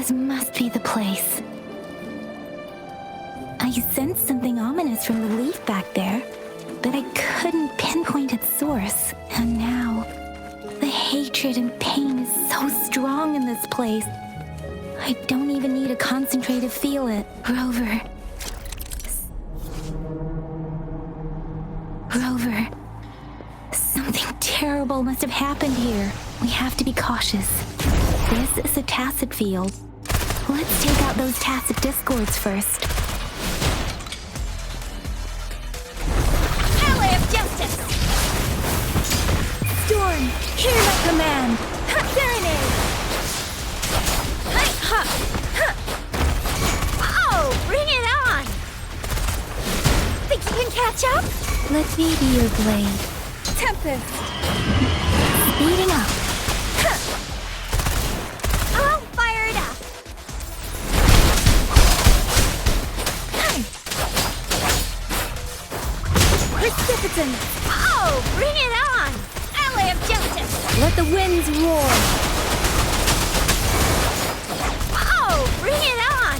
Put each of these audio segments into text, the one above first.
This must be the place. I sensed something ominous from the leaf back there, but I couldn't pinpoint its source. And now, the hatred and pain is so strong in this place. I don't even need to concentrate to feel it. Rover. Something terrible must have happened here. We have to be cautious. This is a tacit field. Let's take out those tacit discords first. Ally of Justice! Storm, hear my command! Serenade! Oh, bring it on! Think you can catch up? Let me be your blade. Tempest! Speeding up. I'll fire it up! Precipitant! Oh, bring it on! Ally of Justice! Let the winds roar! Oh, bring it on!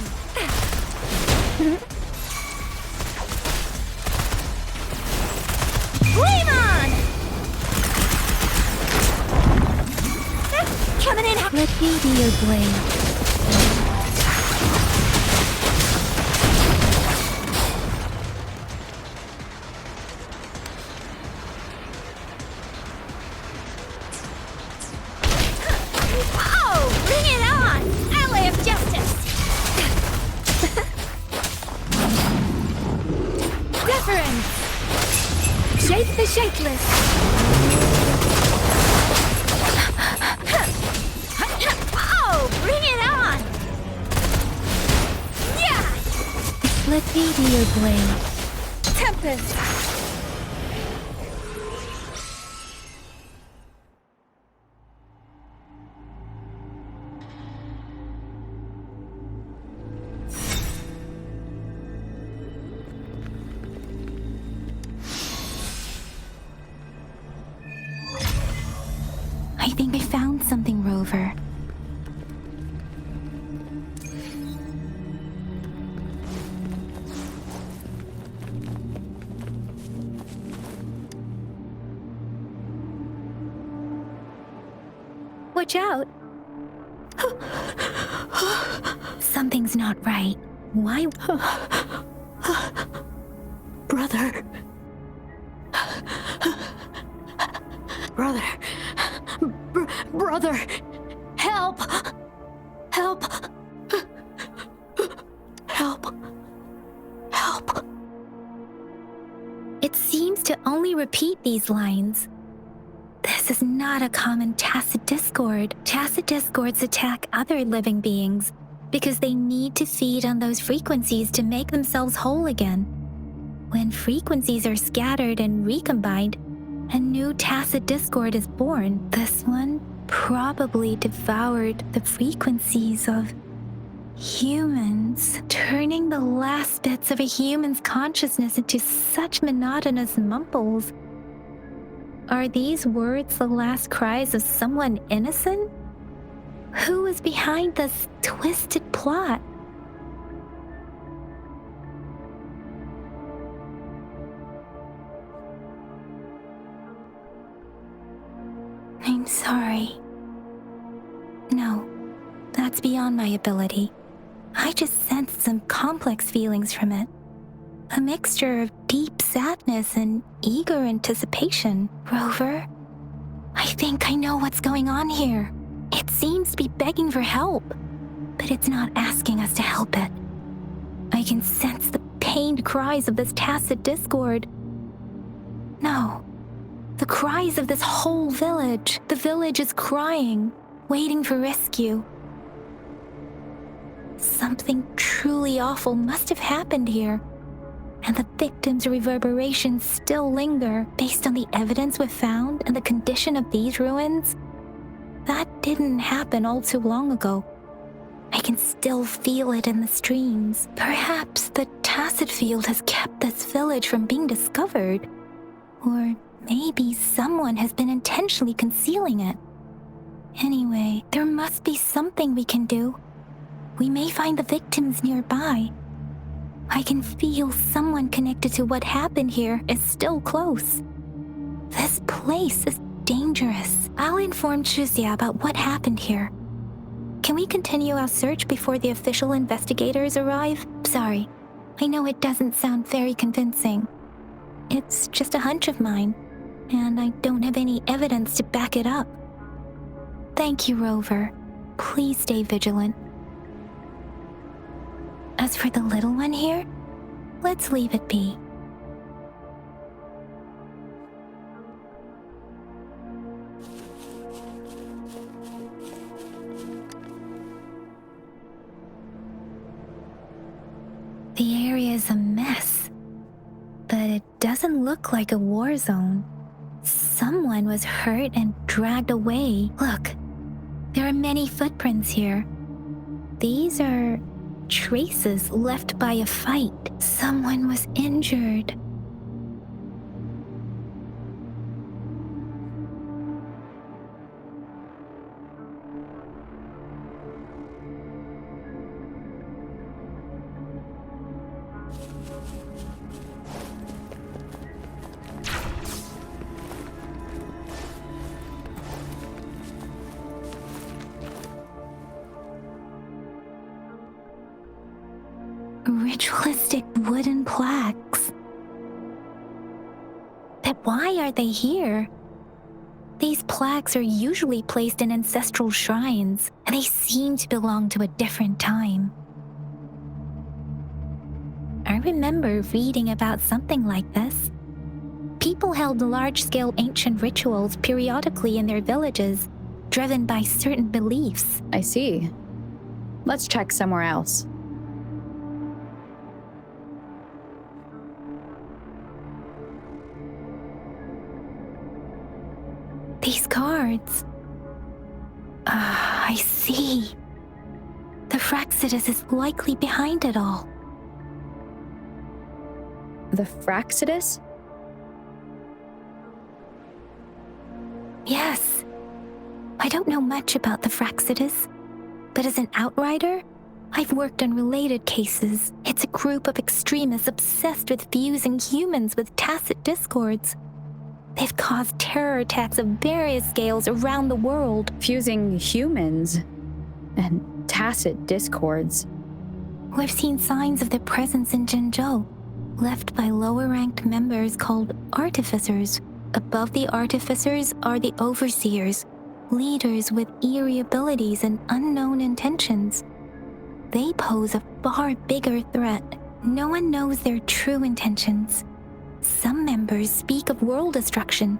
Flame on! Coming in! Let me be your blade. Oh, bring it on! Ally of Justice! Wuthering! Shake the shakeless! Oh, bring it on! Yeah! Let me be your blade. Tempest! I think I found something, Rover. Watch out! Something's not right. Why? Brother. Brother. Brother. Help! Help! Help! Help! It seems to only repeat these lines. This is not a common tacit discord. Tacit discords attack other living beings because they need to feed on those frequencies to make themselves whole again. When frequencies are scattered and recombined, a new tacit discord is born. This one probably devoured the frequencies of humans, turning the last bits of a human's consciousness into such monotonous mumbles. Are these words the last cries of someone innocent? Who is behind this twisted plot? I'm sorry. No, that's beyond my ability. I just sensed some complex feelings from it. A mixture of deep sadness and eager anticipation. Rover, I think I know what's going on here. It seems to be begging for help, but it's not asking us to help it. I can sense the pained cries of this tacit discord. No, the cries of this whole village. The village is crying, waiting for rescue. Something truly awful must have happened here, and the victims' reverberations still linger. Based on the evidence we've found and the condition of these ruins, that didn't happen all too long ago. I can still feel it in the streams. Perhaps the tacit field has kept this village from being discovered. Or maybe someone has been intentionally concealing it. Anyway, there must be something we can do. we may find the victims nearby. I can feel someone connected to what happened here is still close. This place is dangerous. I'll inform Chuzia about what happened here. Can we continue our search before the official investigators arrive? Sorry, I know it doesn't sound very convincing. It's just a hunch of mine, and I don't have any evidence to back it up. Thank you, Rover. Please stay vigilant. As for the little one here, let's leave it be. The area is a mess, but it doesn't look like a war zone. Someone was hurt and dragged away. Look, there are many footprints here. These are traces left by a fight. Someone was injured. Ritualistic wooden plaques. But why are they here? These plaques are usually placed in ancestral shrines, and they seem to belong to a different time. I remember reading about something like this. People held large-scale ancient rituals periodically in their villages, driven by certain beliefs. I see. Let's check somewhere else. These cards. I see. The Fraxidus is likely behind it all. The Fraxidus? Yes. I don't know much about the Fraxidus, but as an outrider, I've worked on related cases. It's a group of extremists obsessed with fusing humans with tacit discords. They've caused terror attacks of various scales around the world. Fusing humans and tacit discords. We've seen signs of their presence in Jinzhou, left by lower-ranked members called artificers. Above the artificers are the overseers, leaders with eerie abilities and unknown intentions. They pose a far bigger threat. No one knows their true intentions. Some members speak of world destruction,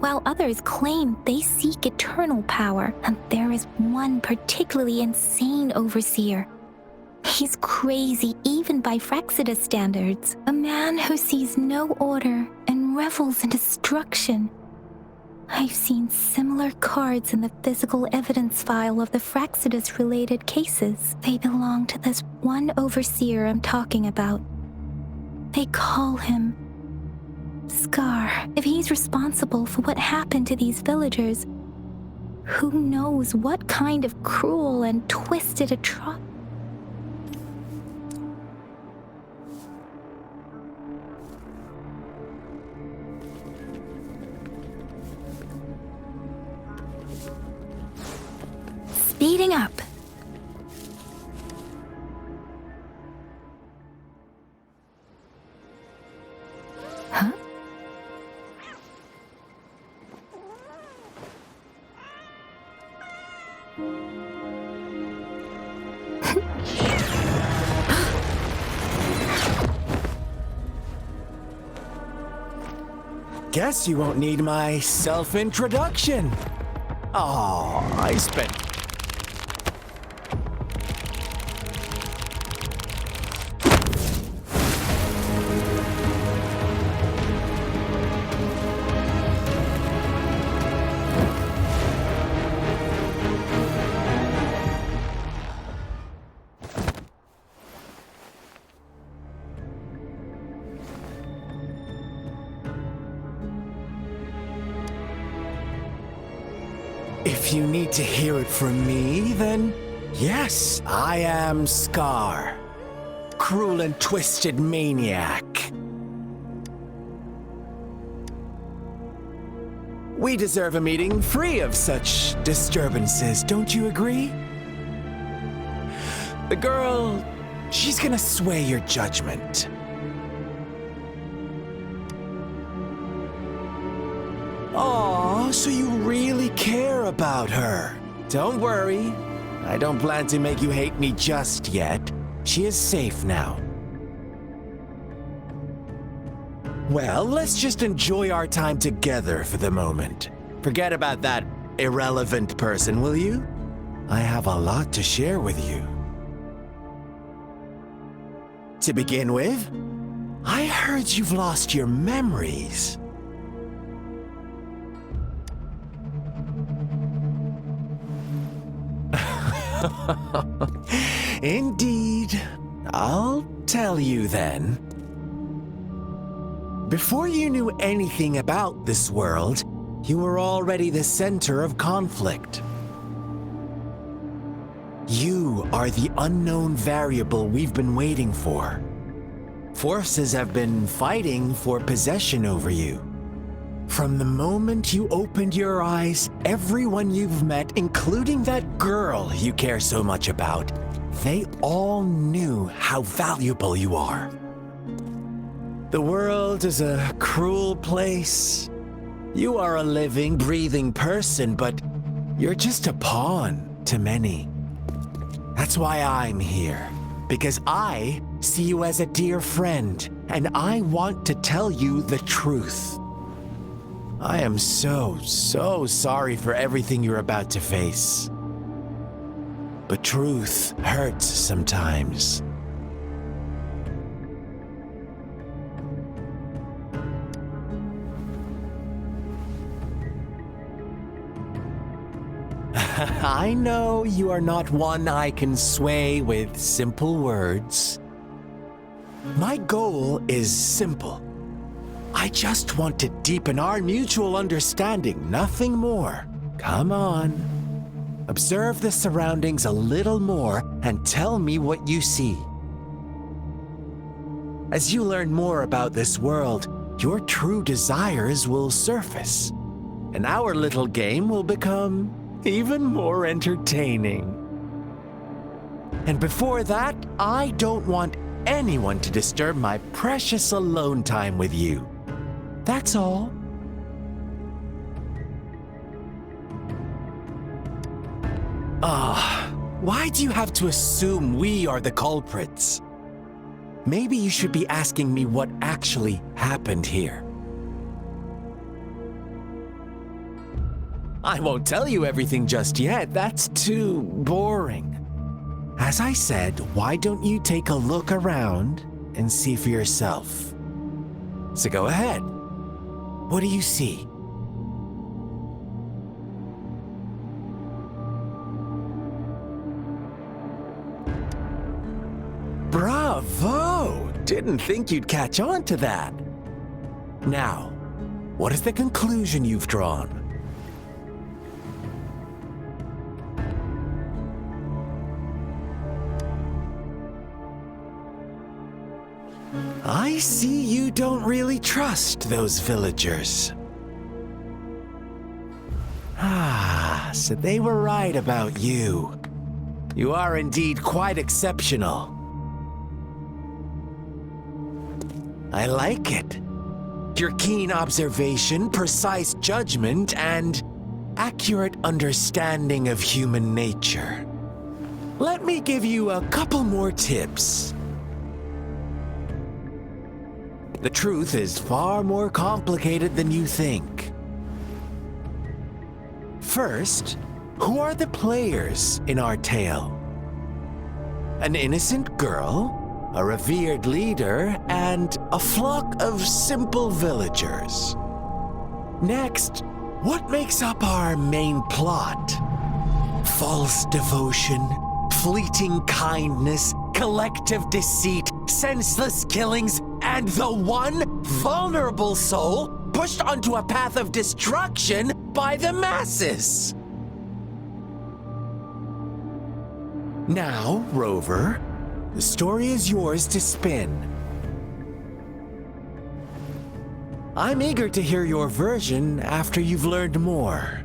while others claim they seek eternal power, and there is one particularly insane overseer. He's crazy even by Fraxidus standards, a man who sees no order and revels in destruction. I've seen similar cards in the physical evidence file of the Fraxidus-related cases. They belong to this one overseer I'm talking about. They call him Scar. If he's responsible for what happened to these villagers, who knows what kind of cruel and twisted atrocity. Speeding up. Huh? Guess you won't need my self-introduction. Oh, I spent... If you need to hear it from me, then Yes, I am Scar. Cruel and twisted maniac. We deserve a meeting free of such disturbances, don't you agree? The girl, she's gonna sway your judgment. Aw, so you really care about her. Don't worry, I don't plan to make you hate me just yet. She is safe now. Well, let's just enjoy our time together for the moment. Forget about that irrelevant person, will you? I have a lot to share with you. To begin with, I heard you've lost your memories. Indeed. I'll tell you then. Before you knew anything about this world, you were already the center of conflict. You are the unknown variable we've been waiting for. Forces have been fighting for possession over you. From the moment you opened your eyes, everyone you've met, including that girl you care so much about, they all knew how valuable you are. The world is a cruel place. You are a living, breathing person, but you're just a pawn to many. That's why I'm here, because I see you as a dear friend, and I want to tell you the truth. I am so sorry for everything you're about to face. But truth hurts sometimes. I know you are not one I can sway with simple words. My goal is simple. I just want to deepen our mutual understanding, nothing more. Come on. Observe the surroundings a little more and tell me what you see. As you learn more about this world, your true desires will surface, and our little game will become even more entertaining. And before that, I don't want anyone to disturb my precious alone time with you. That's all. Why do you have to assume we are the culprits? Maybe you should be asking me what actually happened here. I won't tell you everything just yet. That's too boring. As I said, why don't you take a look around and see for yourself? So go ahead. What do you see? Bravo! Didn't think you'd catch on to that. Now, what is the conclusion you've drawn? I see you don't really trust those villagers. So they were right about you. You are indeed quite exceptional. I like it. Your keen observation, precise judgment, and accurate understanding of human nature. Let me give you a couple more tips. The truth is far more complicated than you think. First, who are the players in our tale? An innocent girl, a revered leader, and a flock of simple villagers. Next, what makes up our main plot? False devotion, fleeting kindness, collective deceit, senseless killings, and the one vulnerable soul pushed onto a path of destruction by the masses. Now, Rover, the story is yours to spin. I'm eager to hear your version after you've learned more.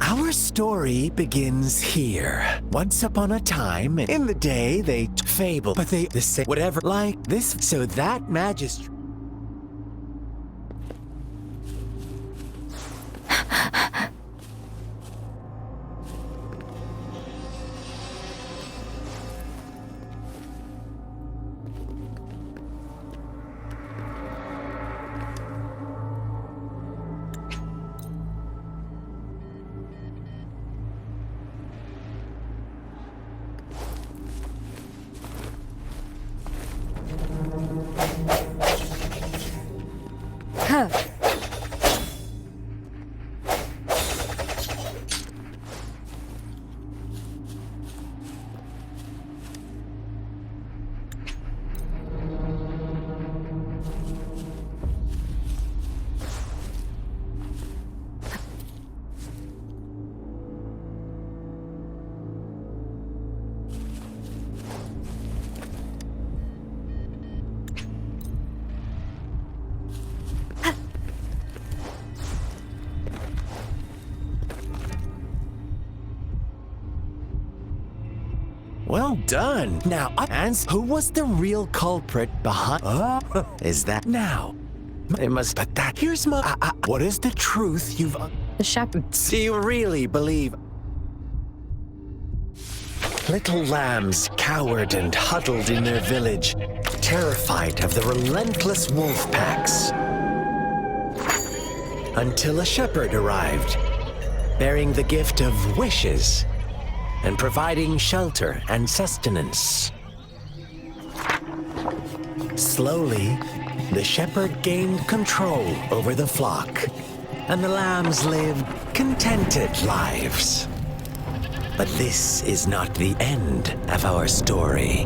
Our story begins here. Once upon a time, in the day, they fable, but they say whatever like this, so that magistrate. Huh. Well done. Now, and who was the real culprit behind? Is that now? It must. But that here's my. What is the truth you've? The shepherds. Do you really believe? Little lambs cowered and huddled in their village, terrified of the relentless wolf packs. Until a shepherd arrived, bearing the gift of wishes and providing shelter and sustenance. Slowly, the shepherd gained control over the flock, and the lambs lived contented lives. But this is not the end of our story.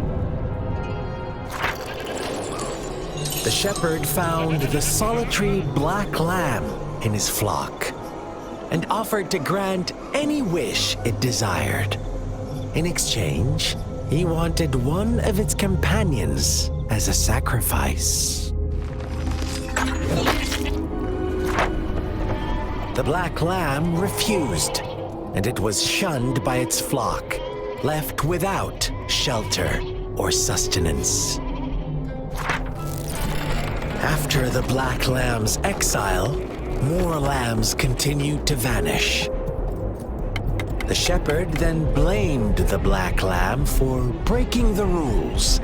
The shepherd found the solitary black lamb in his flock and offered to grant any wish it desired. In exchange, he wanted one of its companions as a sacrifice. The black lamb refused, and it was shunned by its flock, left without shelter or sustenance. After the black lamb's exile, more lambs continued to vanish. The shepherd then blamed the black lamb for breaking the rules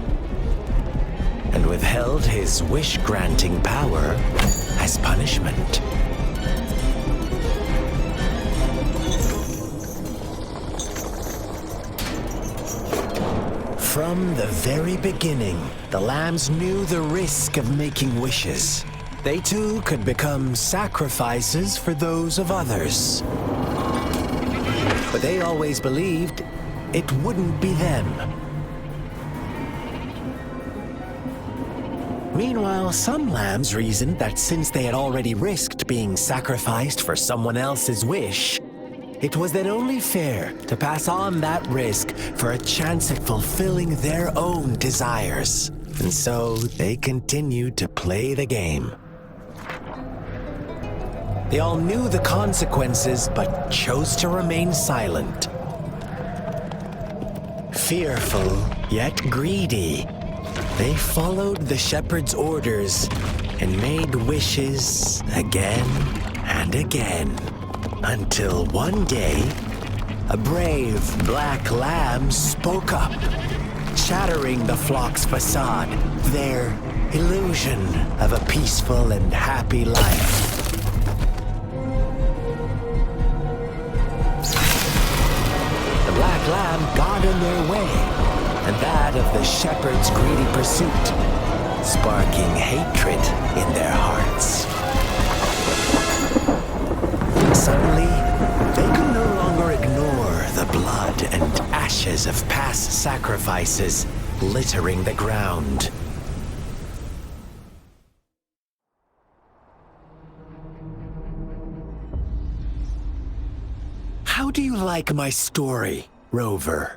and withheld his wish-granting power as punishment. From the very beginning, the lambs knew the risk of making wishes. They too could become sacrifices for those of others. But they always believed it wouldn't be them. Meanwhile, some lambs reasoned that since they had already risked being sacrificed for someone else's wish, it was then only fair to pass on that risk for a chance at fulfilling their own desires. And so they continued to play the game. They all knew the consequences, but chose to remain silent. Fearful, yet greedy, they followed the shepherd's orders and made wishes again and again. Until one day, a brave black lamb spoke up, shattering the flock's facade, their illusion of a peaceful and happy life. The black lamb got in their way, and that of the shepherd's greedy pursuit, sparking hatred in their hearts. Suddenly, they could no longer ignore the blood and ashes of past sacrifices littering the ground. How do you like my story, Rover?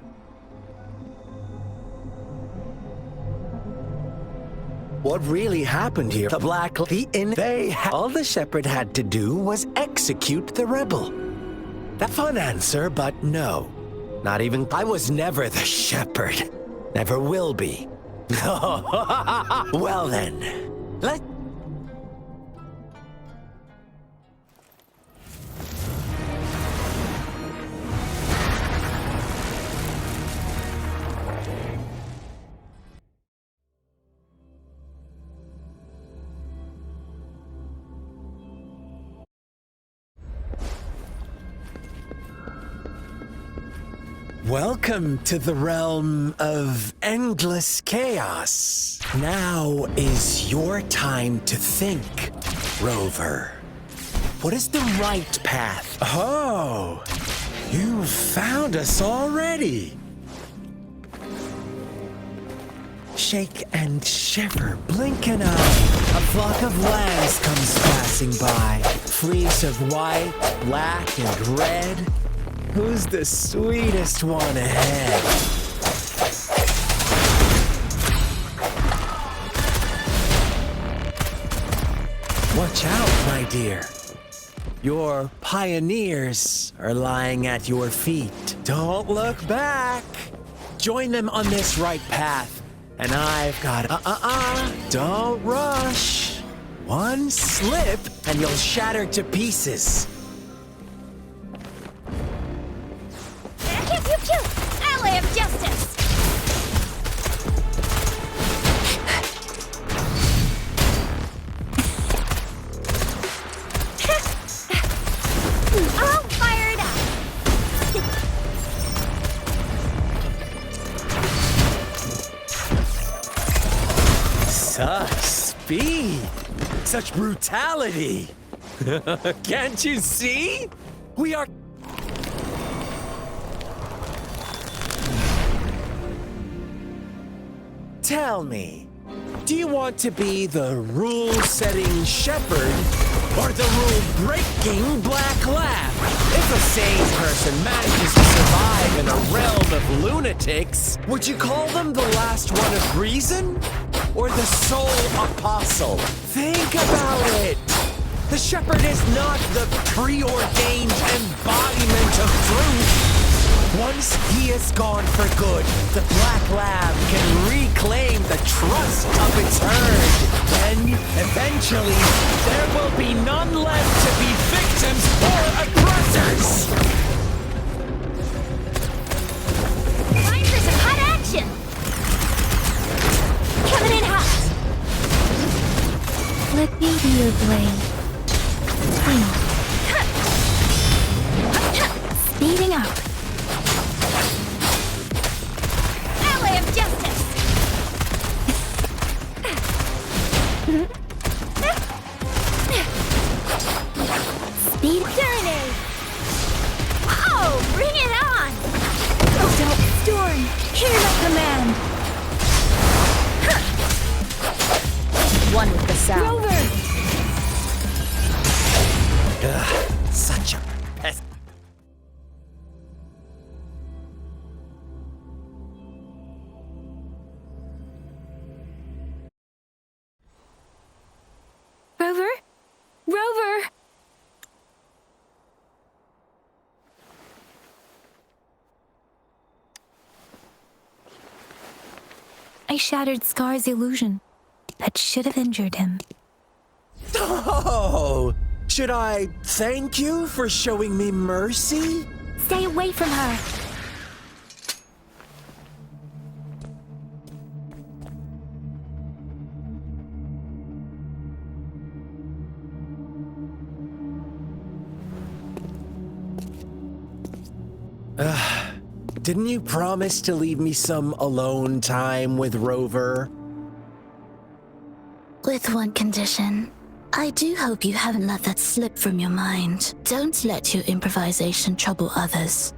What really happened here? All the shepherd had to do was execute the rebel. That fun answer, but no. Not even I was never the shepherd. Never will be. Well then, let Welcome to the realm of endless chaos. Now is your time to think, Rover. What is the right path? Oh, you found us already. Shake and shiver, blink an eye. A flock of lambs comes passing by. Fleece of white, black, and red. Who's the sweetest one ahead? Watch out, my dear. Your pioneers are lying at your feet. Don't look back. Join them on this right path. And I've got Don't rush. One slip and you'll shatter to pieces. Ally of justice! All fired up! Such speed! Such brutality! Can't you see? We are... Tell me, do you want to be the rule-setting shepherd or the rule-breaking black lab? If a sane person manages to survive in a realm of lunatics, would you call them the last one of reason or the sole apostle? Think about it. The shepherd is not the preordained embodiment of truth. Once he is gone for good, the Black Lab can reclaim the trust of its herd. Then, eventually, there will be none left to be victims or aggressors! Time for some hot action! Coming in hot! Let me be your blade. Speeding up. Ally of justice! Speed. Serenade! Oh, bring it on! Don't storm. Hear my command. One with the sound. Rover. Such a pest. Rover? Rover! I shattered Scar's illusion. That should have injured him. Oh! Should I thank you for showing me mercy? Stay away from her. Didn't you promise to leave me some alone time with Rover? With one condition. I do hope you haven't let that slip from your mind. Don't let your improvisation trouble others.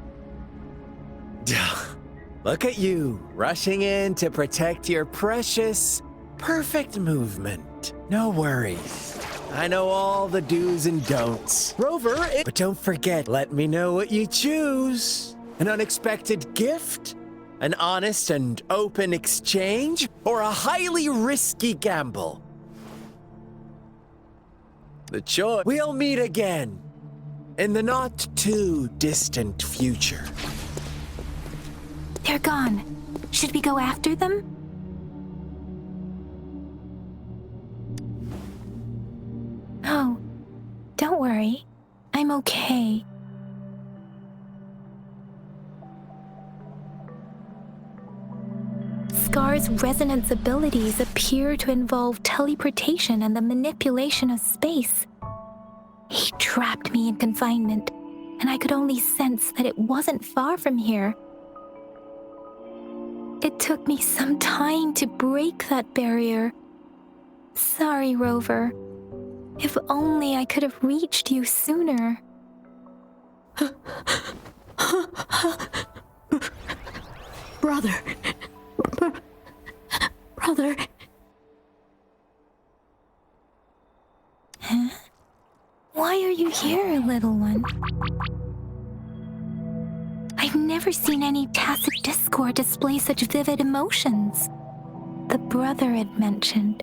Look at you, rushing in to protect your precious, perfect movement. No worries. I know all the do's and don'ts. Rover, but don't forget, let me know what you choose. An unexpected gift? An honest and open exchange? Or a highly risky gamble? The choice. We'll meet again in the not too distant future. They're gone. Should we go after them? Oh, don't worry. I'm okay. Scar's resonance abilities appear to involve teleportation and the manipulation of space. He trapped me in confinement, and I could only sense that it wasn't far from here. It took me some time to break that barrier. Sorry, Rover. If only I could have reached you sooner. Brother. Brother. Huh? Why are you here, little one? I've never seen any tacit discord display such vivid emotions. The brother had mentioned.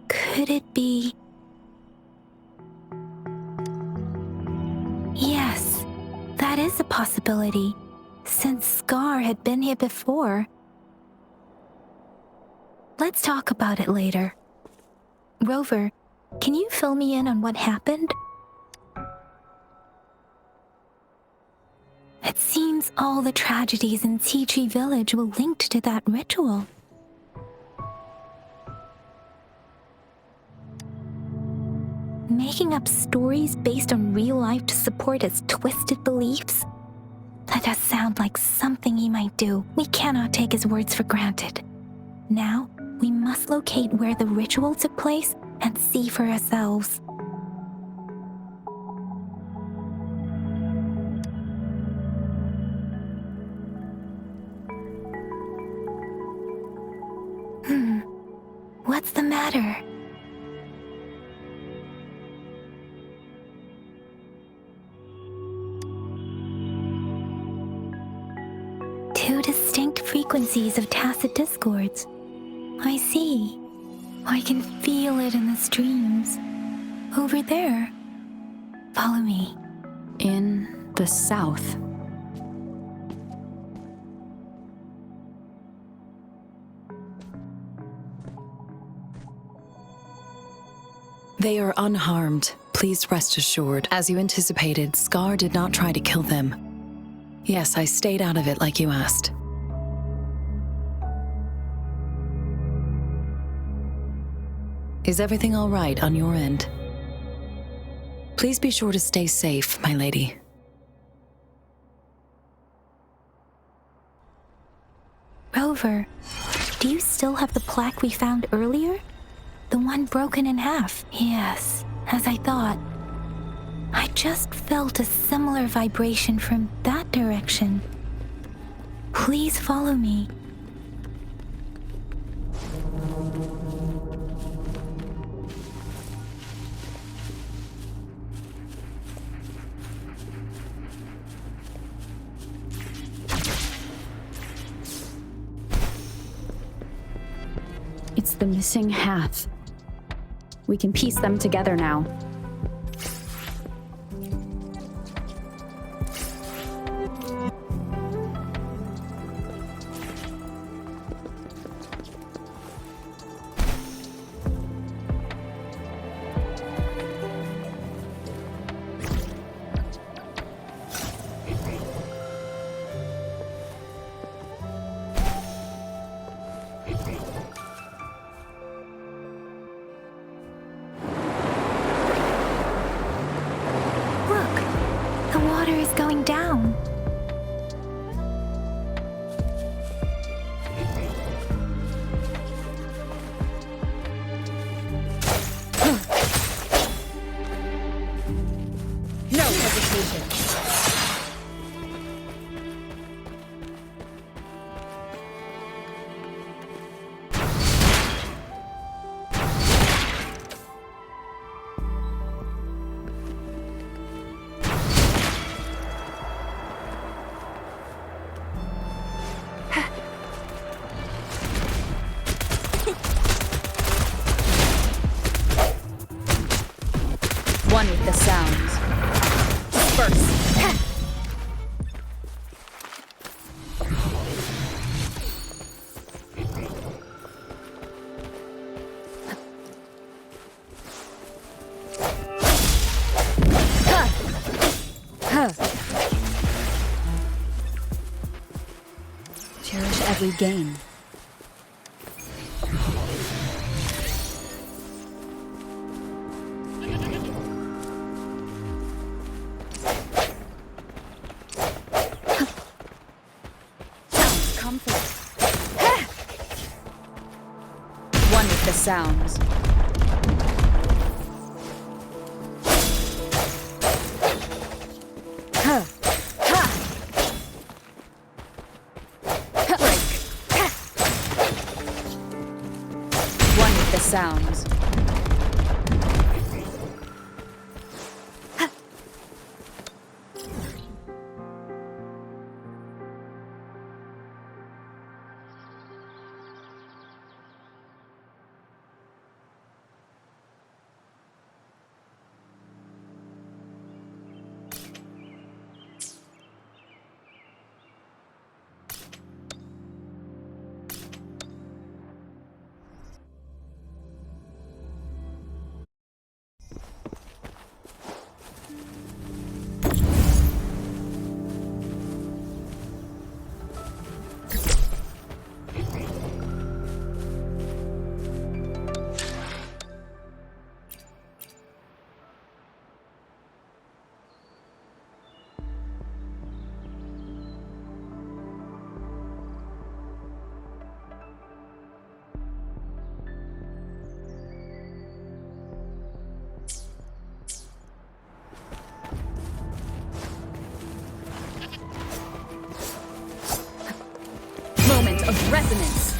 Could it be... Yes, that is a possibility, since Scar had been here before. Let's talk about it later. Rover, can you fill me in on what happened? It seems all the tragedies in Tea Tree Village were linked to that ritual. Making up stories based on real life to support his twisted beliefs? That does sound like something he might do. We cannot take his words for granted. Now, we must locate where the ritual took place and see for ourselves. What's the matter? Two distinct frequencies of tacit discords. I see. I can feel it in the streams. Over there. Follow me. In the south. They are unharmed. Please rest assured. As you anticipated, Scar did not try to kill them. Yes, I stayed out of it like you asked. Is everything all right on your end? Please be sure to stay safe, my lady. Rover, do you still have the plaque we found earlier? The one broken in half? Yes, as I thought. I just felt a similar vibration from that direction. Please follow me. It's the missing half. We can piece them together now. Look, the water is going down. attention. One with the sounds. Disperse. Cherish every gain. One with the sounds. Break. One with the sounds. Moment of resonance.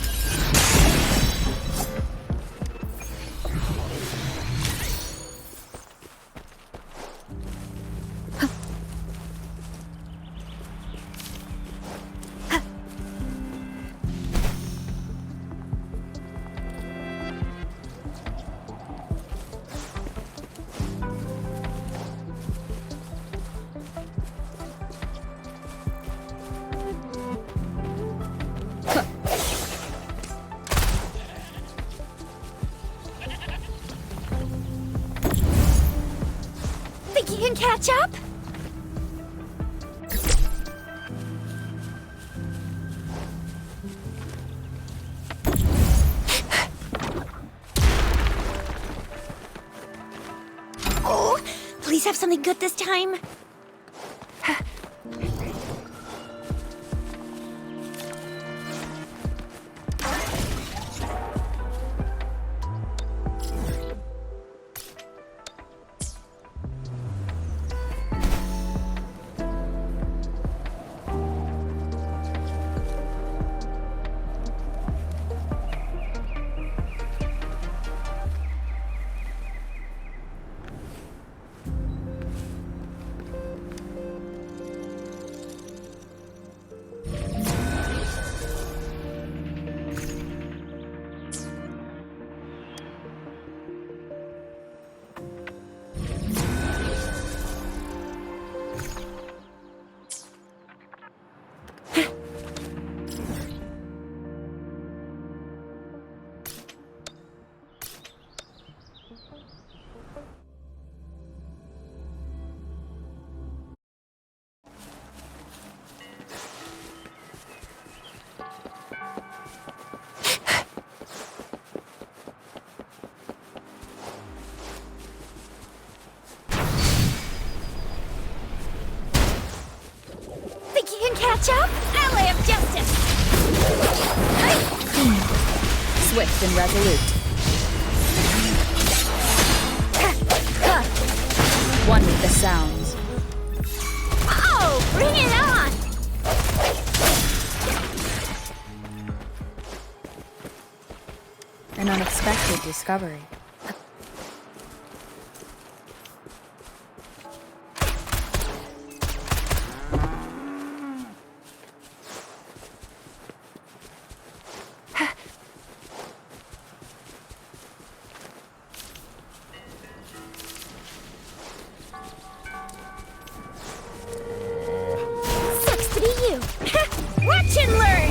Think you can catch up? Oh, please have something good this time. Catch up? Ally of justice! Swift and resolute. One with the sounds. Bring it on! An unexpected discovery. Sucks to be you. Watch and learn!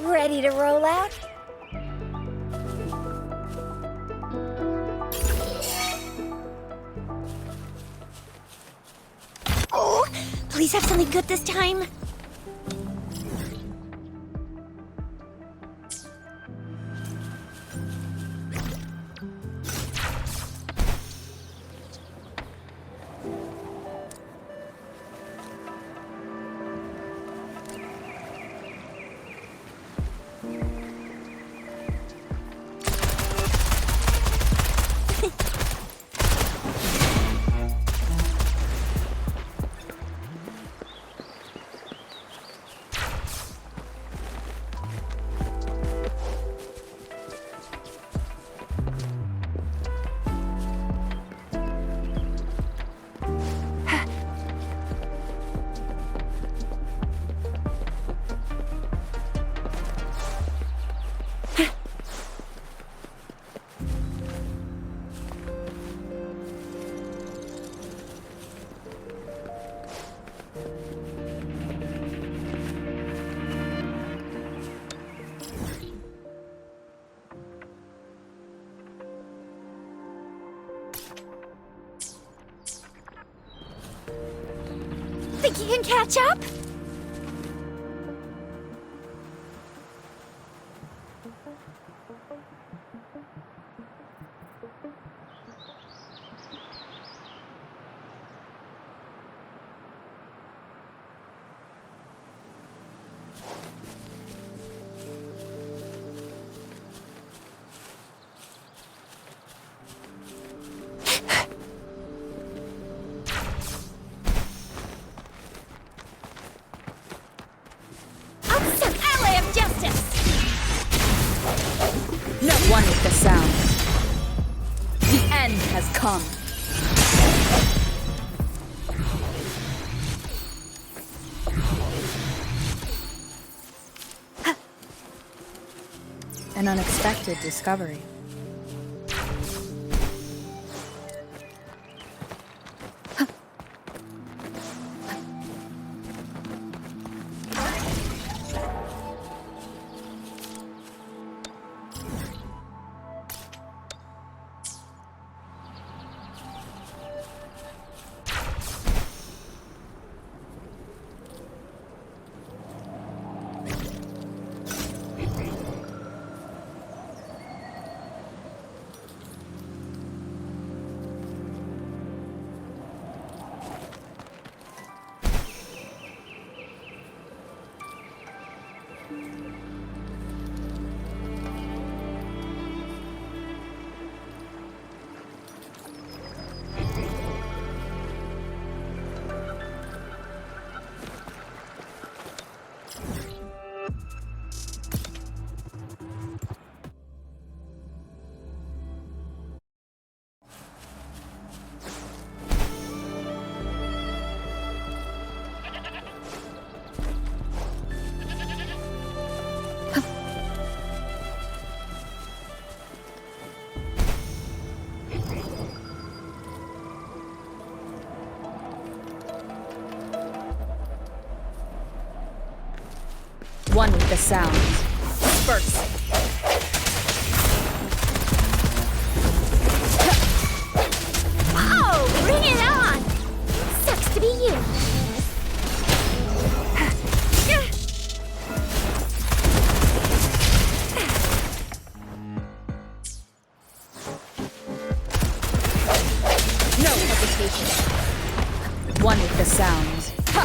Ready to roll out? Oh, please have something good this time. Think you can catch up? Come. An unexpected discovery. One with the sound. Disperse. Oh, bring it on! Sucks to be you. No hesitation. One with the sound. Ha!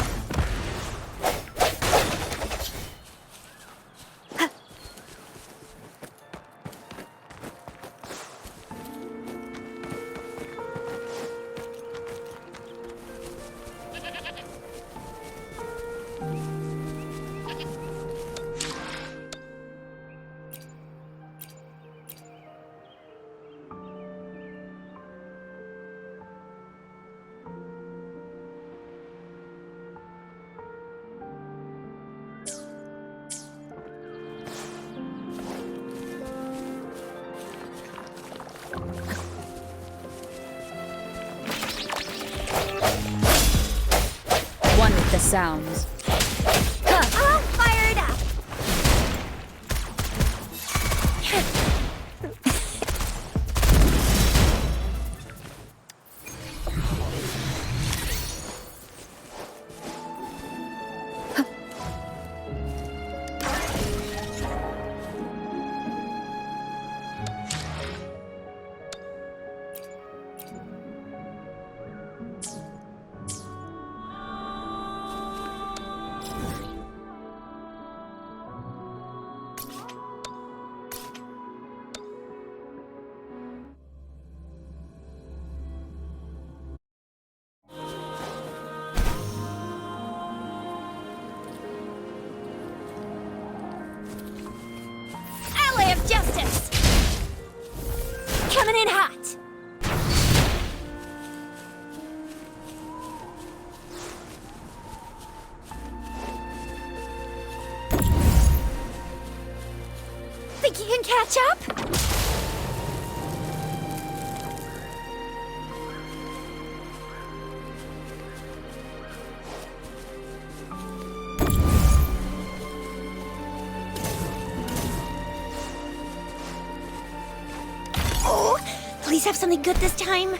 One with the sounds. I'll fire it up. Alley of Justice! Coming in hot! Think you can catch up? Oh, please have something good this time.